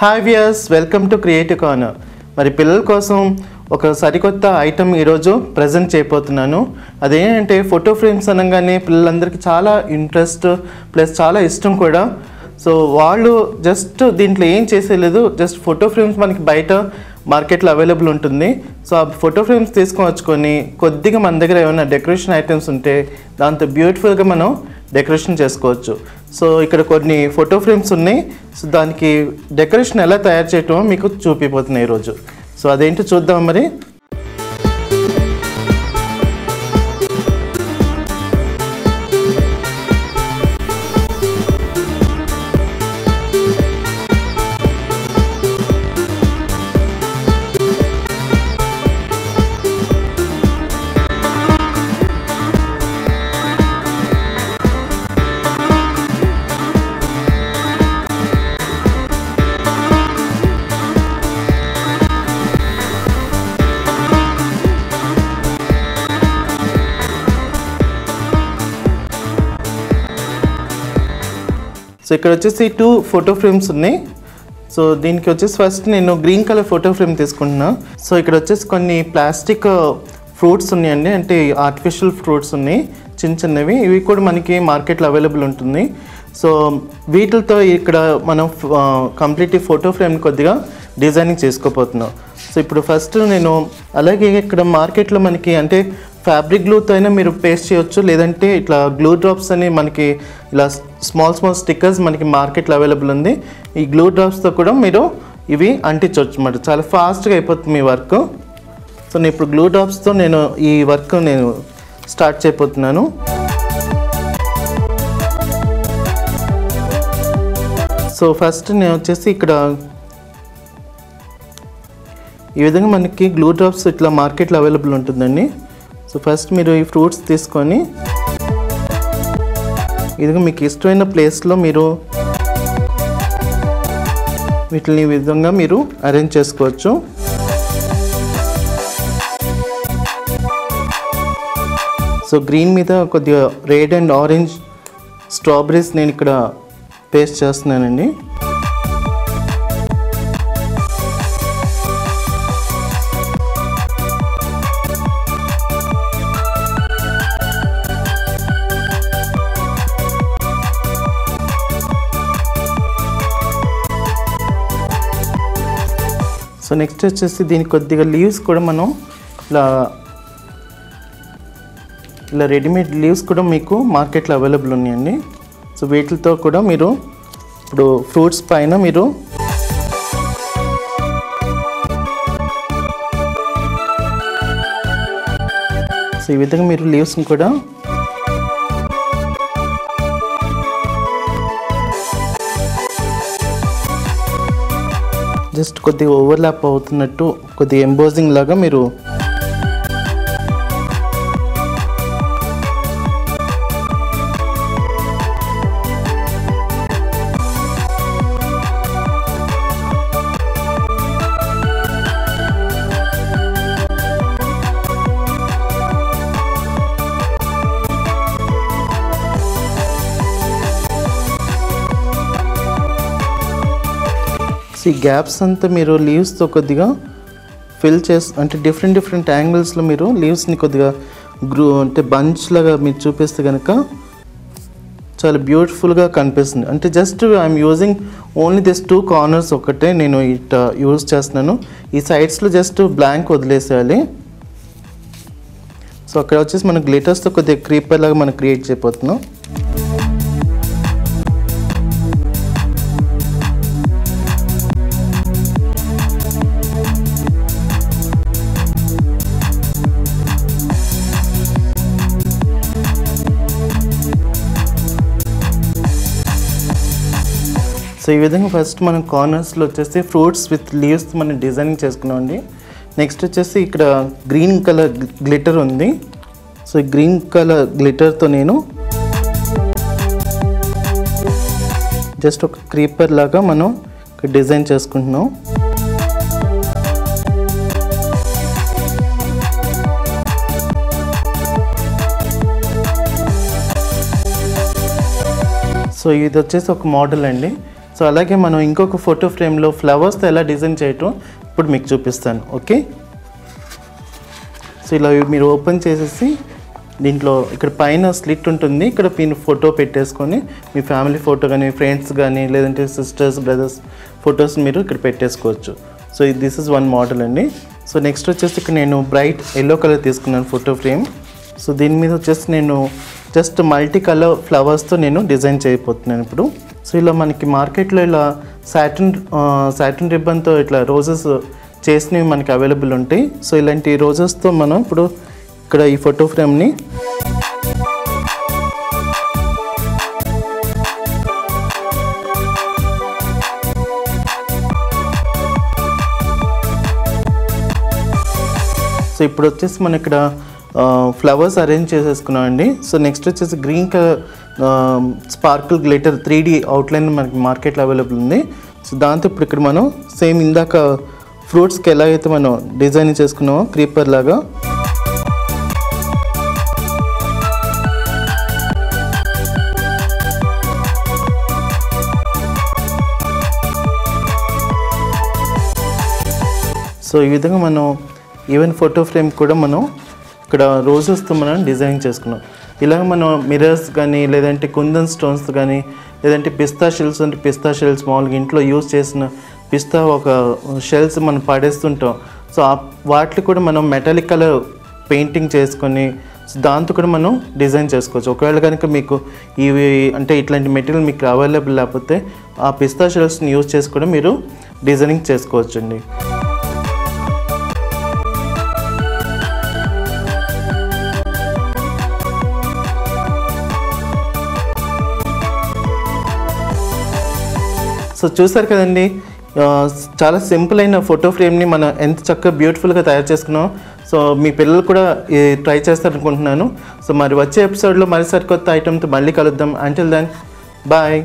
Hi viewers, welcome to creative corner. మరి పిల్లల కోసం ఒక సరికొత్త ఐటమ్ ఈరోజు ప్రజెంట్ చేయబోతున్నాను. అదేంటంటే ఫోటో ఫ్రేమ్స్ అనగానే పిల్లలందరికీ చాలా ఇంట్రెస్ట్ ప్లస్ చాలా ఇష్టం కూడా. సో వాళ్ళు జస్ట్ దీంట్లో ఏం చేసేలేదు, జస్ట్ ఫోటో ఫ్రేమ్స్ మనకి బయట మార్కెట్లో అవైలబుల్ ఉంటుంది. సో ఆ ఫోటో ఫ్రేమ్స్ తీసుకొని వచ్చుకొని కొద్దిగా మన దగ్గర ఏమైనా డెకరేషన్ ఐటమ్స్ ఉంటే దాంతో బ్యూటిఫుల్గా మనం డెకరేషన్ చేసుకోవచ్చు. సో ఇక్కడ కొన్ని ఫోటో ఫ్రేమ్స్ ఉన్నాయి. సో దానికి డెకరేషన్ ఎలా తయారు చేయటమో మీకు చూపిపోతున్నాయి ఈరోజు. సో అదేంటో చూద్దాం మరి. సో ఇక్కడ వచ్చేసి 2 ఫోటో ఫ్రేమ్స్ ఉన్నాయి. సో దీనికి వచ్చేసి ఫస్ట్ నేను గ్రీన్ కలర్ ఫోటో ఫ్రేమ్ తీసుకుంటున్నా. సో ఇక్కడ వచ్చేసి కొన్ని ప్లాస్టిక్ ఫ్రూట్స్ ఉన్నాయండి, అంటే ఆర్టిఫిషియల్ ఫ్రూట్స్ ఉన్నాయి చిన్నవి. ఇవి కూడా మనకి మార్కెట్లో అవైలబుల్ ఉంటుంది. సో వీటితో ఇక్కడ మనం కంప్లీట్ ఫోటో ఫ్రేమ్ కొద్దిగా డిజైనింగ్ చేసుకోబోతున్నాం. సో ఇప్పుడు ఫస్ట్ నేను అలాగే ఇక్కడ మార్కెట్లో మనకి అంటే ఫ్యాబ్రిక్ గ్లూతో అయినా మీరు పేస్ట్ చేయొచ్చు, లేదంటే ఇట్లా గ్లూ డ్రాప్స్ అని మనకి ఇలా స్మాల్ స్టిక్కర్స్ మనకి మార్కెట్లో అవైలబుల్ ఉంది. ఈ గ్లూ డ్రాప్స్తో కూడా మీరు ఇవి అంటించవచ్చు అన్నమాట. చాలా ఫాస్ట్గా అయిపోతుంది మీ వర్క్. సో నేను ఇప్పుడు గ్లూ డ్రాప్స్తో నేను ఈ వర్క్ నేను స్టార్ట్ చేయబోతున్నాను. సో ఫస్ట్ నేను వచ్చేసి ఇక్కడ ఈ విధంగా మనకి గ్లూ డ్రాప్స్ ఇట్లా మార్కెట్లో అవైలబుల్ ఉంటుందండి. సో ఫస్ట్ మీరు ఈ ఫ్రూట్స్ తీసుకొని ఇదిగా మీకు ఇష్టమైన ప్లేస్లో మీరు వీటిని ఈ విధంగా మీరు అరేంజ్ చేసుకోవచ్చు. సో గ్రీన్ మీద కొద్దిగా రెడ్ అండ్ ఆరెంజ్ స్ట్రాబెర్రీస్ నేను ఇక్కడ పేస్ట్ చేస్తున్నానండి. సో నెక్స్ట్ వచ్చేసి దీనికి కొద్దిగా లీవ్స్ కూడా మనం ఇలా రెడీమేడ్ లీవ్స్ కూడా మీకు మార్కెట్లో అవైలబుల్ ఉన్నాయండి. సో వీటితో కూడా మీరు ఇప్పుడు ఫ్రూట్స్ పైన మీరు సో ఈ విధంగా మీరు లీవ్స్ని కూడా జస్ట్ కొద్దిగా ఓవర్లాప్ అవుతున్నట్టు కొద్దిగా ఎంబోజింగ్ లాగా మీరు ఈ గ్యాప్స్ అంతా మీరు లీవ్స్తో కొద్దిగా ఫిల్ అంటే డిఫరెంట్ యాంగిల్స్లో మీరు లీవ్స్ని కొద్దిగా అంటే బంచ్ లాగా మీరు చూపిస్తే కనుక చాలా బ్యూటిఫుల్గా కనిపిస్తుంది. అంటే just I'm using only this 2 corners ఒకటే నేను ఇట్లా యూజ్ చేస్తున్నాను. ఈ సైడ్స్లో జస్ట్ బ్లాంక్ వదిలేసేయాలి. సో అక్కడ వచ్చేసి మనం గ్లిటర్స్తో కొద్దిగా క్రీపర్ లాగా మనం క్రియేట్ చేయబోతున్నాం. సో ఈ విధంగా ఫస్ట్ మనం కార్నర్స్లో వచ్చేసి ఫ్రూట్స్ విత్ లీవ్స్ మనం డిజైనింగ్ చేసుకున్నామండి. నెక్స్ట్ వచ్చేసి ఇక్కడ గ్రీన్ కలర్ గ్లిటర్ ఉంది. సో ఈ గ్రీన్ కలర్ గ్లిటర్తో నేను జస్ట్ ఒక క్రీపర్ లాగా మనం డిజైన్ చేసుకుంటున్నాం. సో ఇది వచ్చేసి ఒక మోడల్ అండి. సో అలాగే మనం ఇంకొక ఫోటో ఫ్రేమ్లో ఫ్లవర్స్తో ఎలా డిజైన్ చేయటం ఇప్పుడు మీకు చూపిస్తాను. ఓకే, సో ఇలా మీరు ఓపెన్ చేసేసి దీంట్లో ఇక్కడ పైన స్లిట్ ఉంటుంది, ఇక్కడ మీరు ఫోటో పెట్టేసుకొని మీ ఫ్యామిలీ ఫోటో కానీ ఫ్రెండ్స్ కానీ లేదంటే సిస్టర్స్ బ్రదర్స్ ఫొటోస్ మీరు ఇక్కడ పెట్టేసుకోవచ్చు. So this is one model అండి. సో నెక్స్ట్ వచ్చేసి ఇక్కడ నేను బ్రైట్ ఎల్లో కలర్ తీసుకున్నాను ఫోటో ఫ్రేమ్. సో దీని మీద వచ్చేసి నేను జస్ట్ మల్టీ కలర్ ఫ్లవర్స్తో నేను డిజైన్ చేయబోతున్నాను ఇప్పుడు. సో ఇలా మనకి మార్కెట్లో ఇలా సాటిన్ రిబ్బన్తో ఇట్లా రోజెస్ చేసినవి మనకి అవైలబుల్ ఉంటాయి. సో ఇలాంటి రోజెస్తో మనం ఇప్పుడు ఇక్కడ ఈ ఫోటో ఫ్రేమ్ని సో ఇప్పుడు వచ్చేసి మనం ఇక్కడ ఫ్లవర్స్ అరేంజ్ చేసేసుకున్నాం అండి. సో నెక్స్ట్ వచ్చేసి green colour sparkle glitter 3D outline మనకి మార్కెట్లో అవైలబుల్ ఉంది. సో దాంతో ఇప్పుడు ఇక్కడ మనం సేమ్ ఇందాక ఫ్రూట్స్కి ఎలాగైతే మనం డిజైన్ చేసుకున్నామో క్రీపర్ లాగా సో ఈ విధంగా మనం ఈవెన్ ఫోటో ఫ్రేమ్ కూడా మనం ఇక్కడ రోజెస్తో మనం డిజైన్ చేసుకున్నాం. ఇలాగ మనం మిర్రర్స్ కానీ లేదంటే కుందన్ స్టోన్స్ కానీ లేదంటే పిస్తా షెల్స్ అంటే పిస్తా షెల్స్ మామూలుగా ఇంట్లో యూజ్ చేసిన పిస్తా ఒక షెల్స్ మనం పడేస్తుంటాం. సో వాటిని కూడా మనం మెటాలిక్ కలర్ పెయింటింగ్ చేసుకొని దాంతో కూడా మనం డిజైన్ చేసుకోవచ్చు. ఒకవేళ కనుక మీకు ఇవి అంటే ఇట్లాంటి మెటీరియల్ మీకు అవైలబుల్ లేకపోతే ఆ పిస్తా షెల్స్ని యూజ్ చేసి కూడా మీరు డిజైనింగ్ చేసుకోవచ్చు అండి. సో చూసారు కదండి, చాలా సింపుల్ అయిన ఫోటో ఫ్రేమ్ని మనం ఎంత చక్కగా బ్యూటిఫుల్గా తయారు చేసుకున్నాం. సో మీ పిల్లలు కూడా ట్రై చేస్తారనుకుంటున్నాను. సో మరి వచ్చే ఎపిసోడ్లో మరి సరికొత్త ఐటమ్తో మళ్ళీ కలుద్దాం. Until then bye.